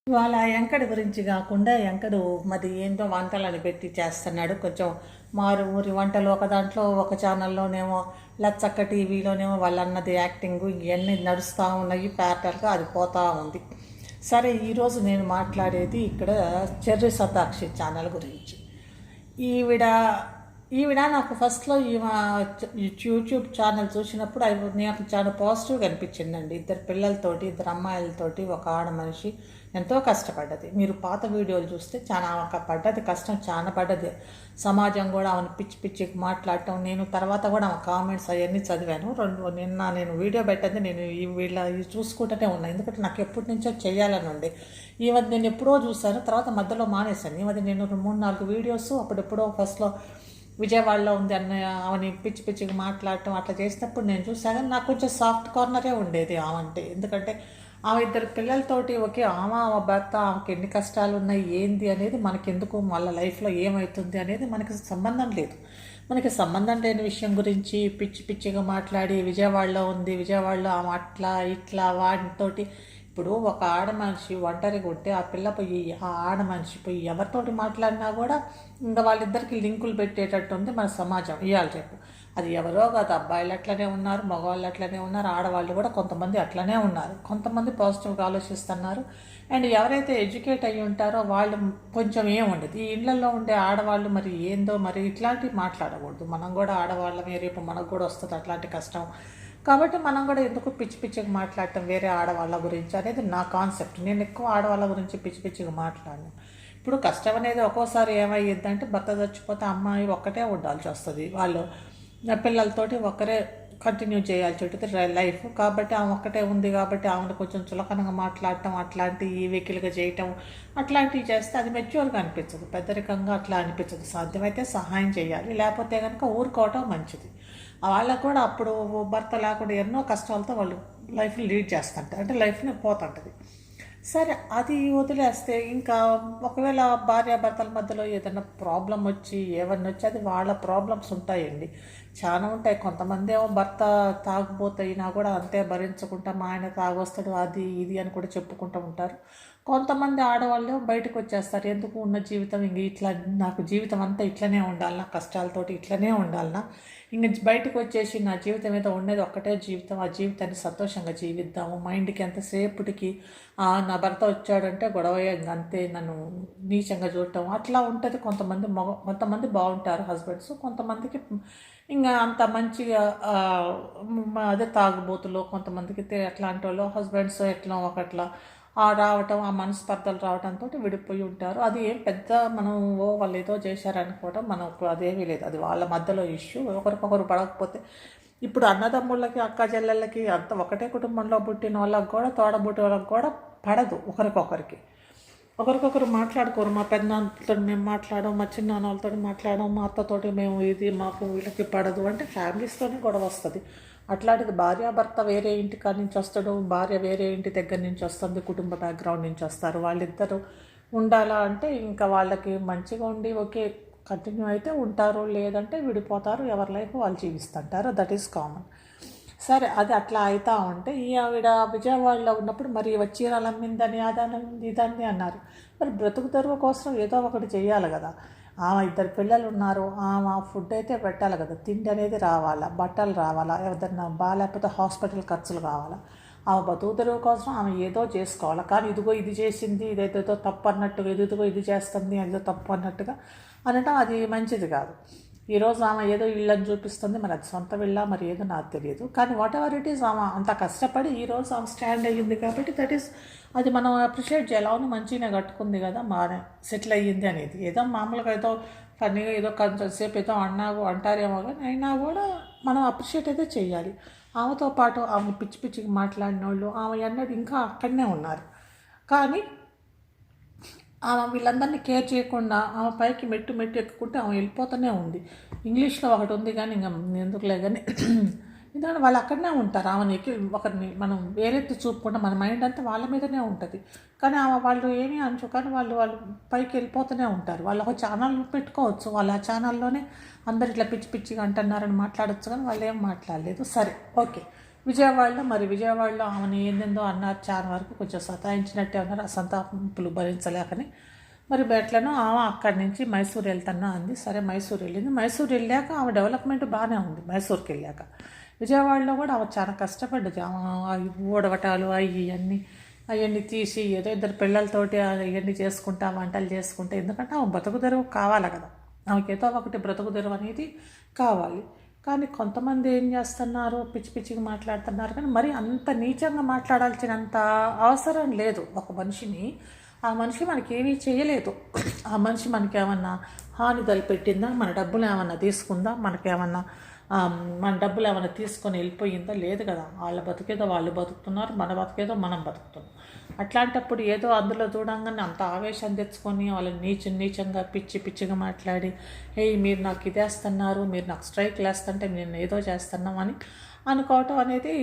ఇవాళ ఎంకడి గురించి కాకుండా ఎంకడు మరి ఏంటో వంటలని పెట్టి చేస్తున్నాడు. కొంచెం మారు ఊరి వంటలు ఒక దాంట్లో ఒక ఛానల్లోనేమో లచ్చక్క టీవీలోనేమో వాళ్ళన్నది యాక్టింగ్ ఇవన్నీ నడుస్తూ ఉన్నాయి. ప్యాటర్గా అది పోతూ ఉంది. సరే, ఈరోజు నేను మాట్లాడేది ఇక్కడ చెర్రి శతాక్షి ఛానల్ గురించి. ఈవిడ ఈవిడ నాకు ఫస్ట్లో యూట్యూబ్ ఛానల్ చూసినప్పుడు నాకు చాలా పాజిటివ్గా అనిపించిందండి. ఇద్దరు పిల్లలతోటి, ఇద్దరు అమ్మాయిలతోటి ఒక ఆడ మనిషి ఎంతో కష్టపడ్డది. మీరు పాత వీడియోలు చూస్తే చాలా పడ్డది, కష్టం చాలా పడ్డది. సమాజం కూడా ఆమెను పిచ్చి పిచ్చికి మాట్లాడటం, నేను తర్వాత కూడా ఆమె కామెంట్స్ అవన్నీ చదివాను. నిన్న నేను వీడియో పెట్టద్ది నేను ఇవి చూసుకుంటూనే ఉన్నాను. ఎందుకంటే నాకు ఎప్పటి నుంచో చేయాలని ఉండే. ఈ మధ్య నేను ఎప్పుడో చూశాను, తర్వాత మధ్యలో మానేశాను. ఈ మధ్య నేను 3-4 వీడియోస్ అప్పుడెప్పుడో ఫస్ట్లో విజయవాడలో ఉంది ఆమెని పిచ్చి పిచ్చికి మాట్లాడటం అట్లా చేసినప్పుడు నేను చూసాను. నాకు కొంచెం సాఫ్ట్ కార్నరే ఉండేది ఆమె. ఎందుకంటే ఆమె ఇద్దరు పిల్లలతోటి ఆమె భర్త, ఆమెకి ఎన్ని కష్టాలు ఉన్నాయి ఏంది అనేది మనకెందుకు, వాళ్ళ లైఫ్లో ఏమవుతుంది అనేది మనకి సంబంధం లేదు. మనకి సంబంధం లేని విషయం గురించి పిచ్చి పిచ్చిగా మాట్లాడి విజయవాడలో ఉంది, విజయవాడలో ఆమె అట్లా ఇట్లా వాటితోటి. ఇప్పుడు ఒక ఆడ మనిషి ఒంటరిగా ఉంటే ఆ పిల్ల పోయి ఆ ఆడ మనిషి పోయి ఎవరితోటి మాట్లాడినా కూడా ఇంకా వాళ్ళిద్దరికి లింకులు పెట్టేటట్టు ఉంది మన సమాజం ఇవాళ రేపు. అది ఎవరో కాదు, అబ్బాయిలు అట్లనే ఉన్నారు, మగవాళ్ళు అట్లనే ఉన్నారు, ఆడవాళ్ళు కూడా కొంతమంది అట్లనే ఉన్నారు. కొంతమంది పాజిటివ్గా ఆలోచిస్తున్నారు. అండ్ ఎవరైతే ఎడ్యుకేట్ అయ్యి ఉంటారో వాళ్ళు కొంచెం ఏముండదు. ఈ ఇళ్లలో ఉండే ఆడవాళ్ళు మరి ఏందో మరి ఇట్లాంటివి మాట్లాడకూడదు. మనం కూడా ఆడవాళ్ళమే, రేపు మనకు కూడా వస్తుంది అట్లాంటి కష్టం. కాబట్టి మనం కూడా ఎందుకు పిచ్చి పిచ్చిగా మాట్లాడటం వేరే ఆడవాళ్ళ గురించి అనేది నా కాన్సెప్ట్. నేను ఎక్కువ ఆడవాళ్ళ గురించి పిచ్చి పిచ్చిగా మాట్లాడను. ఇప్పుడు కష్టం అనేది ఒక్కోసారి ఏమయ్యిద్దంటే భర్త చచ్చిపోతే అమ్మాయి ఒక్కటే ఉండాల్సి వస్తుంది. వాళ్ళు పిల్లలతోటి ఒక్కరే కంటిన్యూ చేయాల్సి ఉంటుంది లైఫ్. కాబట్టి ఆమె ఒక్కటే ఉంది కాబట్టి ఆమెను కొంచెం చులకనగా మాట్లాడటం, అట్లాంటి వెకిలిగా చేయటం అట్లాంటివి చేస్తే అది మెచ్యూర్గా అనిపించదు, పెద్దరికంగా అట్లా అనిపించదు. సాధ్యమైతే సహాయం చేయాలి, లేకపోతే కనుక ఊరుకోవటం మంచిది. వాళ్ళకు కూడా అప్పుడు భర్త లేకుండా ఎన్నో కష్టాలతో వాళ్ళు లైఫ్ని లీడ్ చేస్తుంటారు, అంటే లైఫ్ని పోతుంటుంది. సరే, అది వదిలేస్తే ఇంకా ఒకవేళ భార్యాభర్తల మధ్యలో ఏదైనా ప్రాబ్లం వచ్చి ఏమన్నా వచ్చి అది వాళ్ళ ప్రాబ్లమ్స్ ఉంటాయండి, చాలా ఉంటాయి. కొంతమంది ఏమో భర్త తాగుబోతైనా కూడా అంతే భరించుకుంటా, మా ఆయన తాగొస్తాడు అది ఇది అని కూడా చెప్పుకుంటూ ఉంటారు. కొంతమంది ఆడవాళ్ళు బయటకు వచ్చేస్తారు, ఎందుకు ఉన్న జీవితం ఇంక ఇట్లా, నాకు జీవితం అంతా ఇట్లనే ఉండాలన్నా, కష్టాలతోటి ఇట్లనే ఉండాలన్నా, ఇంక బయటకు వచ్చేసి నా జీవితం ఏదో ఉండేది ఒక్కటే జీవితం, ఆ జీవితాన్ని సంతోషంగా జీవిద్దాము, మైండ్కి ఎంతసేపటికి నా భర్త వచ్చాడంటే గొడవ అంతే, నన్ను నీచంగా చూడటం అట్లా ఉంటుంది. కొంతమంది బాగుంటారు హస్బెండ్స్, కొంతమందికి ఇంకా అంత మంచిగా అదే తాగుబోతులు, కొంతమందికి అట్లాంటి వాళ్ళు హస్బెండ్స్ ఎట్లా ఒకట్లా రావటం, ఆ మనస్పర్ధలు రావడంతో విడిపోయి ఉంటారు. అది ఏం పెద్ద మనం వాళ్ళు ఏదో చేశారనుకోవడం మనకు అదేమీ లేదు, అది వాళ్ళ మధ్యలో ఇష్యూ. ఒకరికొకరు పడకపోతే ఇప్పుడు అన్నదమ్ముళ్ళకి, అక్క చెల్లెళ్ళకి అంత ఒకటే కుటుంబంలో పుట్టిన వాళ్ళకి కూడా, తోడబుట్టి వాళ్ళకి కూడా పడదు ఒకరికొకరు మాట్లాడుకోరు. మా పెద్దనాన్నతో మేము మాట్లాడడం, మా చిన్నాన్న వాళ్ళతో మాట్లాడడం, మా అత్తతోటి మేము ఇది మాకు వీళ్ళకి పడదు అంటే ఫ్యామిలీస్తోనే గొడవ వస్తుంది. అట్లాంటిది భార్యాభర్త వేరే ఇంటి కాడి నుంచి వస్తాడు, భార్య వేరే ఇంటి దగ్గర నుంచి వస్తుంది, కుటుంబ బ్యాక్గ్రౌండ్ నుంచి వస్తారు. వాళ్ళిద్దరూ ఉండాలా అంటే ఇంకా వాళ్ళకి మంచిగా ఉండి ఓకే కంటిన్యూ అయితే ఉంటారు, లేదంటే విడిపోతారు, ఎవరి లైఫ్ వాళ్ళు జీవిస్తుంటారు. That is common. సరే, అది అట్లా అవుతూ ఉంటే ఆవిడ విజయవాడలో ఉన్నప్పుడు మరి చీరలు అమ్మిందని అదని ఇదని అన్నారు. మరి బ్రతుకు తెరువు కోసం ఏదో ఒకటి చేయాలి కదా. ఆమె ఇద్దరు పిల్లలు ఉన్నారు, ఆమె ఫుడ్ అయితే పెట్టాలి కదా, తిండి అనేది రావాలా, బట్టలు రావాలా, ఏదన్నా బాగాలేకపోతే హాస్పిటల్ ఖర్చులు కావాలా. ఆమె బతుకు తెరువు కోసం ఆమె ఏదో చేసుకోవాలి. కానీ ఇదిగో ఇది చేసింది, ఇదేదో తప్పు అన్నట్టుగా, ఇదిగో ఇది చేస్తుంది అదేదో తప్పు అన్నట్టుగా అనటం అది మంచిది కాదు. ఈరోజు ఆమె ఏదో ఇళ్ళని చూపిస్తుంది, మరి అది సొంత ఇళ్ళ మరి ఏదో నాకు తెలియదు. కానీ వాట్ ఎవర్ ఇట్ ఈస్, ఆమె అంత కష్టపడి ఈరోజు ఆమె స్టాండ్ అయ్యింది కాబట్టి దట్ ఈస్, అది మనం అప్రిషియేట్ చేయాలి. అవును, మంచిగా కట్టుకుంది కదా, బాగా సెటిల్ అయ్యింది అనేది. ఏదో మామూలుగా ఏదో ఫన్నీగా ఏదో కొంచెం సేపు ఏదో అంటారేమో, కానీ అయినా కూడా మనం అప్రిషియేట్ అయితే చేయాలి. ఆమెతో పాటు ఆమె పిచ్చి పిచ్చికి మాట్లాడిన వాళ్ళు ఆమె అన్నది ఇంకా అక్కడనే ఉన్నారు. కానీ ఆమె వీళ్ళందరినీ కేర్ చేయకుండా ఆమె పైకి మెట్టు ఎక్కుకుంటే ఆమె వెళ్ళిపోతూనే ఉంది. ఇంగ్లీష్లో ఒకటి ఉంది కానీ ఇంకా ఎందుకులే కానీ ఎందుకంటే వాళ్ళు అక్కడనే ఉంటారు. ఆమెకి ఒకరిని మనం వేరెత్తి చూపుకుంటే మన మైండ్ అంతా వాళ్ళ మీదనే ఉంటుంది. కానీ వాళ్ళు ఏమీ అనచు, కానీ వాళ్ళు పైకి వెళ్ళిపోతూనే ఉంటారు. వాళ్ళు ఒక ఛానల్ పెట్టుకోవచ్చు, వాళ్ళు ఆ ఛానల్లోనే అందరు ఇట్లా పిచ్చి పిచ్చిగా అంటున్నారని మాట్లాడచ్చు, కానీ వాళ్ళు ఏం మాట్లాడలేదు. సరే, ఓకే, విజయవాడలో ఆమెను ఏందేందో అన్నారు, చాలా వరకు కొంచెం సతాయించినట్టే ఉన్నారు. ఆ సంతాపులు భరించలేకని మరి ఎట్లనో ఆమె అక్కడి నుంచి మైసూర్ వెళ్తున్నా అంది. సరే మైసూర్ వెళ్ళింది. మైసూర్ వెళ్ళాక ఆమె డెవలప్మెంట్ బాగానే ఉంది. మైసూర్కి వెళ్ళాక విజయవాడలో కూడా ఆమె చాలా కష్టపడ్డది. ఆమె ఊడవటాలు అవన్నీ తీసి ఏదో ఇద్దరు పిల్లలతోటి అవన్నీ చేసుకుంటా, వంటలు చేసుకుంటా, ఎందుకంటే ఆమె బ్రతుకు తెరువు కావాలి కదా, ఆమెకి ఏదో ఒకటి బ్రతుకు తెరువు అనేది కావాలి. కానీ కొంతమంది ఏం చేస్తున్నారు, పిచ్చి పిచ్చిగా మాట్లాడుతున్నారు. కానీ మరి అంత నీచంగా మాట్లాడాల్సినంత అవసరం లేదు. ఒక మనిషిని, ఆ మనిషి మనకేమీ చేయలేదు, ఆ మనిషి మనకేమన్నా హాని తలపెట్టిందా, మన డబ్బులు ఏమన్నా తీసుకుందా, మన డబ్బులు ఏమైనా తీసుకొని వెళ్ళిపోయిందా? లేదు కదా. వాళ్ళ బతికేదో వాళ్ళు బతుకుతున్నారు, మన బతికేదో మనం బతుకుతున్నాం. అట్లాంటప్పుడు ఏదో అందులో చూడంగానే అంత ఆవేశం తెచ్చుకొని వాళ్ళని నీచంగా పిచ్చిగా మాట్లాడి, మీరు నాకు ఇదేస్తున్నారు, మీరు నాకు స్ట్రైక్లు వేస్తుంటే నేను ఏదో చేస్తున్నాం అని అనుకోవటం అనేది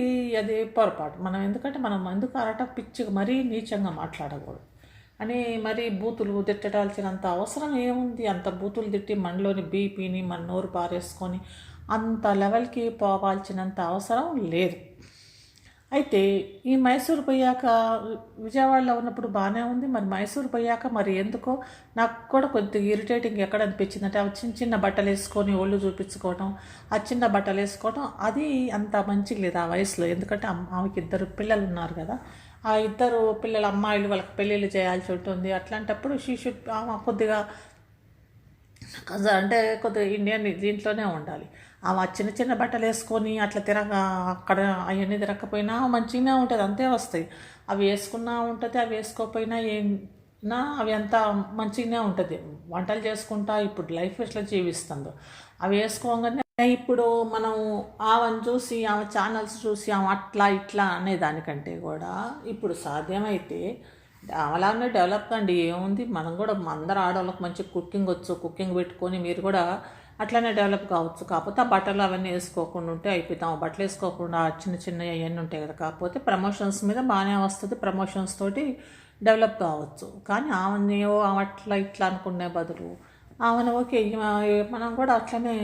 అది పొరపాటు. ఎందుకంటే మనం ఎందుకు పిచ్చిగా మరీ నీచంగా మాట్లాడకూడదు అని మరీ బూతులు తిట్టడాల్సినంత అవసరం ఏముంది? అంత బూతులు తిట్టి మనలోని బీపీని మన నోరు పారేసుకొని అంత లెవెల్కి పోవాల్సినంత అవసరం లేదు. అయితే ఈ మైసూర్ పోయాక, విజయవాడలో ఉన్నప్పుడు బాగానే ఉంది, మరి మైసూర్ పోయాక మరి ఎందుకో నాకు కూడా కొద్దిగా ఇరిటేటింగ్ ఎక్కడ అనిపించిందంటే, అవి చిన్న బట్టలు వేసుకొని ఒళ్ళు చూపించుకోవడం, ఆ చిన్న బట్టలు వేసుకోవడం అది అంత మంచిగా లేదు ఆ వయసులో. ఎందుకంటే ఆమెకి 2 పిల్లలు ఉన్నారు కదా, ఆ 2 పిల్లల అమ్మాయిలు వాళ్ళకి పెళ్ళిళ్ళు చేయాల్సి ఉంటుంది. అట్లాంటప్పుడు ఆమె కొద్దిగా అంటే కొద్దిగా ఇండియన్ దీంట్లోనే ఉండాలి. ఆమె చిన్న బట్టలు వేసుకొని అట్లా అక్కడ అవన్నీ తిరగకపోయినా మంచిగానే ఉంటుంది, అంతే వస్తాయి. అవి వేసుకున్నా ఉంటుంది, అవి వేసుకోకపోయినా అవి అంతా మంచిగానే ఉంటుంది. వంటలు చేసుకుంటా ఇప్పుడు లైఫ్ ఎట్లా జీవిస్తుందో అవి వేసుకోగానే, ఇప్పుడు మనం ఆమెను చూసి, ఆమె ఛానల్స్ చూసి ఆమె అట్లా ఇట్లా అనేదానికంటే కూడా ఇప్పుడు సాధ్యమైతే అలానే డెవలప్ కండి. ఏముంది, మనం కూడా అందరు ఆడవాళ్ళకి మంచి కుకింగ్ వచ్చు, కుకింగ్ పెట్టుకొని మీరు కూడా అట్లనే డెవలప్ కావచ్చు. కాకపోతే ఆ బట్టలు అవన్నీ వేసుకోకుండా ఉంటే అయిపోతాం. బట్టలు వేసుకోకుండా చిన్న అవన్నీ ఉంటాయి కదా. కాకపోతే ప్రమోషన్స్ మీద బాగానే వస్తుంది, ప్రమోషన్స్ తోటి డెవలప్ కావచ్చు. కానీ ఆమె అట్లా ఇట్లా అనుకునే బదులు ఆమెను ఓకే మనం కూడా అట్లనే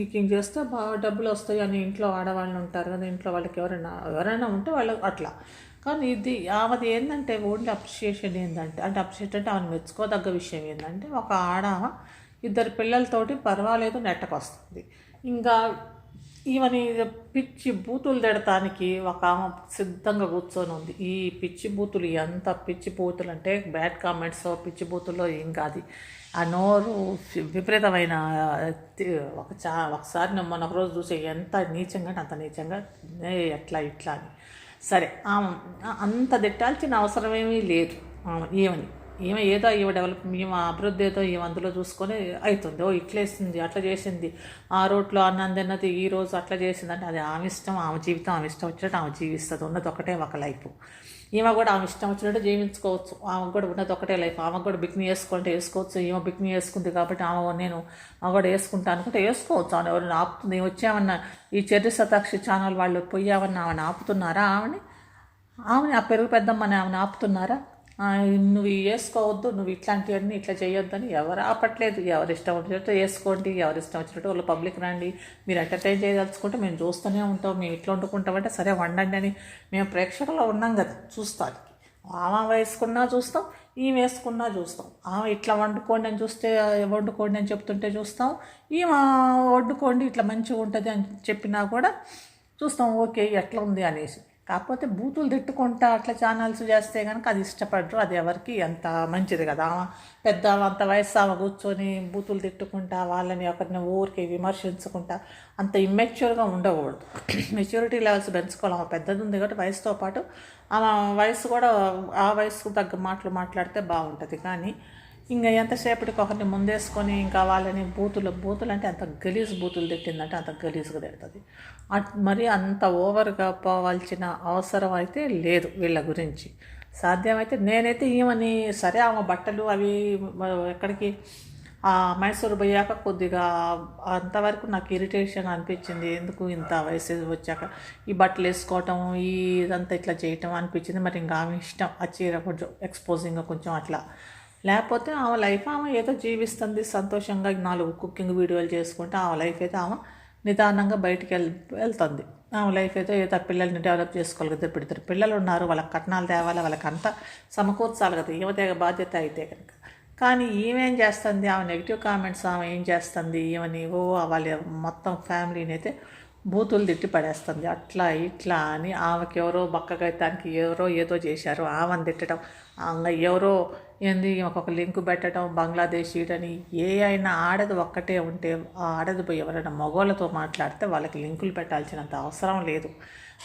గిక్కింగ్ చేస్తే బాగా డబ్బులు వస్తాయి అని ఇంట్లో ఆడవాళ్ళు ఉంటారు కదా, ఇంట్లో వాళ్ళకి ఎవరైనా ఉంటే వాళ్ళు అట్లా. కానీ ఇది ఆమెది ఏంటంటే ఓన్లీ అప్రిషియేషన్ ఏంటంటే, అప్రిషియేట్ అంటే ఆమెను మెచ్చుకోదగ్గ విషయం ఏంటంటే, ఒక ఆడామ 2 పిల్లలతోటి పర్వాలేదు నెట్టకొస్తుంది. ఇంకా ఈమెని పిచ్చి బూతులు తిడటానికి ఒక ఆమె సిద్ధంగా కూర్చొని ఉంది. ఈ పిచ్చి బూతులు ఎంత పిచ్చి బూతులు అంటే, బ్యాడ్ కామెంట్స్ పిచ్చి బూతుల్లో ఏం కాదు. ఆ నోరు విపరీతమైన ఒకసారి మొన్న ఒకరోజు చూసే ఎంత నీచంగా అంటే అంత నీచంగా ఎట్లా ఇట్లా అని. సరే, అంత తిట్టాల్సిన అవసరమేమీ లేదు. ఈమె ఏదో డెవలప్, ఈమె అభివృద్ధి ఏదో అందులో చూసుకొని అవుతుంది. ఇట్లేసింది, అట్లా చేసింది, ఆ రోడ్లో అన్నం తిన్నది, ఈరోజు అట్లా చేసింది అంటే అది ఆమె ఇష్టం, ఆమె జీవితం, ఆమె ఇష్టం వచ్చినట్టు ఆమె జీవిస్తుంది. ఉన్నది ఒకటే ఒక లైఫ్. ఈమె కూడా ఆమె ఇష్టం వచ్చినట్టు జీవించుకోవచ్చు. ఆమె కూడా ఉన్నది ఒకటే లైఫ్. ఆమె కూడా బిక్ని వేసుకుంటే వేసుకోవచ్చు. ఈమె బిక్ని వేసుకుంది కాబట్టి నేను కూడా వేసుకుంటా అనుకుంటే వేసుకోవచ్చు. ఆమె ఎవరైనా ఆపుతుంది? వచ్చామన్నా ఈ చెర్రి శతాక్షి ఛానల్ వాళ్ళు పోయామన్నా ఆమెను ఆపుతున్నారా? ఆమెని ఆ పెరుగు పెద్దమ్మని ఆమెను ఆపుతున్నారా? నువ్వు వేసుకోవద్దు, నువ్వు ఇట్లాంటివన్నీ ఇట్లా చేయొద్దని ఎవరు ఆపట్లేదు. ఎవరు ఇష్టం వచ్చినట్టు వేసుకోండి, ఎవరు ఇష్టం వచ్చినట్టు వాళ్ళు పబ్లిక్ రండి, మీరు ఎంటర్టైన్ చేయదలుచుకుంటే మేము చూస్తూనే ఉంటాం, మేము ఇట్లా వండుకుంటామంటే సరే వండండి అని మేము ప్రేక్షకుల్లో ఉన్నాం కదా చూస్తానికి. ఆమె వేసుకున్నా చూస్తాం, ఈమె వేసుకున్నా చూస్తాం. ఆమె ఇట్లా వండుకోండి అని వండుకోండి అని చెప్తుంటే చూస్తాం, ఈమె వండుకోండి ఇట్లా మంచిగా ఉంటుంది అని చెప్పినా కూడా చూస్తాం. ఓకే, ఎట్లా ఉంది అనేసి. కాకపోతే బూతులు తిట్టుకుంటా అట్లా ఛానల్స్ చేస్తే కనుక అది ఇష్టపడరు. అది ఎవరికి అంత మంచిది కదా. పెద్ద అంత వయసు ఆమె కూర్చొని బూతులు తిట్టుకుంటా వాళ్ళని ఒకరిని ఊరికి విమర్శించుకుంటా అంత ఇమ్మెచ్యూర్గా ఉండకూడదు. మెచ్యూరిటీ లెవెల్స్ పెంచుకోవాలి. ఆమె పెద్దది ఉంది కాబట్టి వయసుతో పాటు ఆమె వయసు కూడా ఆ వయసుకు తగ్గ మాట్లాడితే బాగుంటుంది. కానీ ఇంకా ఎంతసేపటికి ఒకరిని ముందేసుకొని ఇంకా వాళ్ళని బూతులు అంటే అంత గలీజ్ బూతులు తిట్టిందంటే అంత గలీజ్గా తిడుతుంది. మరి అంత ఓవర్గా పోవాల్సిన అవసరం అయితే లేదు వీళ్ళ గురించి. సాధ్యమైతే నేనైతే ఈమెని సరే ఆమె బట్టలు అవి ఎక్కడికి మైసూరు పోయాక కొద్దిగా అంతవరకు నాకు ఇరిటేషన్ అనిపించింది. ఎందుకు ఇంత వయసు వచ్చాక ఈ బట్టలు వేసుకోవటం ఇదంతా ఇట్లా చేయటం అనిపించింది. మరి ఇంకా ఆమె ఇష్టం, ఆ చీర కొంచెం ఎక్స్పోజింగ్గా కొంచెం అట్లా. లేకపోతే ఆమె లైఫ్ ఆమె ఏదో జీవిస్తుంది సంతోషంగా, 4 కుకింగ్ వీడియోలు చేసుకుంటే ఆమె లైఫ్ అయితే ఆమె నిదానంగా బయటికి వెళ్తుంది. ఆమె లైఫ్ అయితే ఏదో పిల్లల్ని డెవలప్ చేసుకోవాలి కదా. ఇప్పుడు ఇద్దరు పిల్లలు ఉన్నారు, వాళ్ళకి కట్నాలు తేవాలి, వాళ్ళకి అంతా సమకూర్చాలి కదా, ఈమె బాధ్యత అయితే కనుక. కానీ ఈమె ఏం చేస్తుంది, ఆమె నెగిటివ్ కామెంట్స్ ఆమె ఏం చేస్తుంది, ఈమెని వాళ్ళ మొత్తం ఫ్యామిలీని అయితే బూతులు తిట్టి పడేస్తుంది. అట్లా ఇట్లా అని ఆమెకి ఎవరో బక్కగైతానికి ఎవరో ఏదో చేశారు, ఆమెను తిట్టడం, ఎవరో ఏంది ఒక లింక్ పెట్టడం బంగ్లాదేశీడని. ఏ అయినా ఆడది ఒక్కటే ఉంటే ఆ ఆడది పోయి ఎవరైనా మగవాళ్ళతో మాట్లాడితే వాళ్ళకి లింకులు పెట్టాల్సినంత అవసరం లేదు.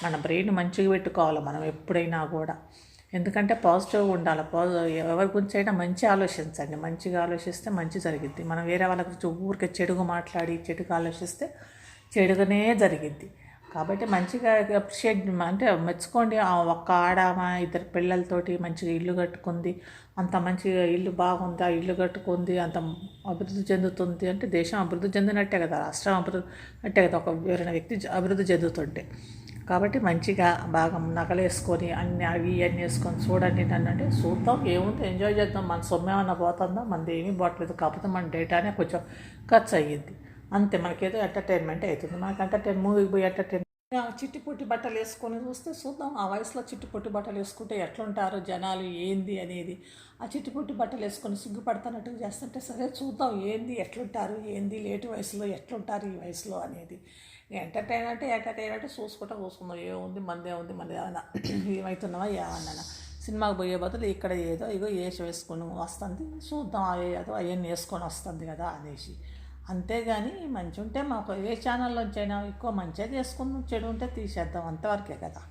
మన బ్రెయిన్ మంచిగా పెట్టుకోవాలి మనం ఎప్పుడైనా కూడా. ఎందుకంటే పాజిటివ్గా ఉండాలి. ఎవరి గురించి అయినా మంచి ఆలోచించండి. మంచిగా ఆలోచిస్తే మంచి జరిగిద్ది. మనం వేరే వాళ్ళ గురించి ఊరికే చెడుగా మాట్లాడి చెడుగా ఆలోచిస్తే చెడుగానే జరిగిద్ది. కాబట్టి మంచిగా అప్రిషియేట్ అంటే మెచ్చుకోండి. ఆ ఒక్క ఆడామా ఇద్దరు పిల్లలతోటి మంచిగా ఇల్లు కట్టుకుంది, అంత మంచిగా ఇల్లు బాగుంది, ఆ ఇల్లు కట్టుకుంది, అంత అభివృద్ధి చెందుతుంది అంటే దేశం అభివృద్ధి చెందినట్టే కదా, రాష్ట్రం అభివృద్ధి అంటే కదా, ఒక ఎవరైనా వ్యక్తి అభివృద్ధి చెందుతుంటే. కాబట్టి మంచిగా బాగా నగలేసుకొని అన్నీ అవి అన్నీ వేసుకొని చూడండి నన్ను అంటే చూద్దాం, ఏముంది ఎంజాయ్ చేద్దాం. మన సొమ్మేమన్నా పోతుందా, మనది ఏమీ పోవట్లేదు. కాకపోతే మన డేటానే కొంచెం ఖర్చు అయ్యిద్ది అంతే. మనకేదో ఎంటర్టైన్మెంట్ అవుతుంది. మనకు మూవీకి పోయి ఎంటర్టైన్మెంట్ చిట్టిపొట్టి బట్టలు వేసుకొని చూద్దాం ఆ వయసులో చిట్టిపొట్టి బట్టలు వేసుకుంటే ఎట్లుంటారు జనాలు ఏంది అనేది. ఆ చిట్టిపొట్టి బట్టలు వేసుకొని సిగ్గుపడుతున్నట్టుగా చేస్తుంటే సరే చూద్దాం ఏంది ఎట్లుంటారు ఏంది లేటు వయసులో ఎట్లుంటారు ఈ వయసులో అనేది. ఎంటర్టైన్మెంట్ చూసుకుందాం. ఏముంది మందే ఉంది, మంది ఏమన్నా ఏమవుతున్నావా ఏమన్నా. సినిమాకి పోయే బదులు ఇక్కడ ఏదో వేసి వేసుకొని వస్తుంది, చూద్దాం ఏదో అవన్నీ వేసుకొని వస్తుంది కదా అనేసి. అంతేగాని మంచి ఉంటే మాకు ఏ ఛానల్లోంచైనా ఎక్కువ మంచిగా చేసుకుందాం, చెడు ఉంటే తీసేద్దాం, అంతవరకే కదా.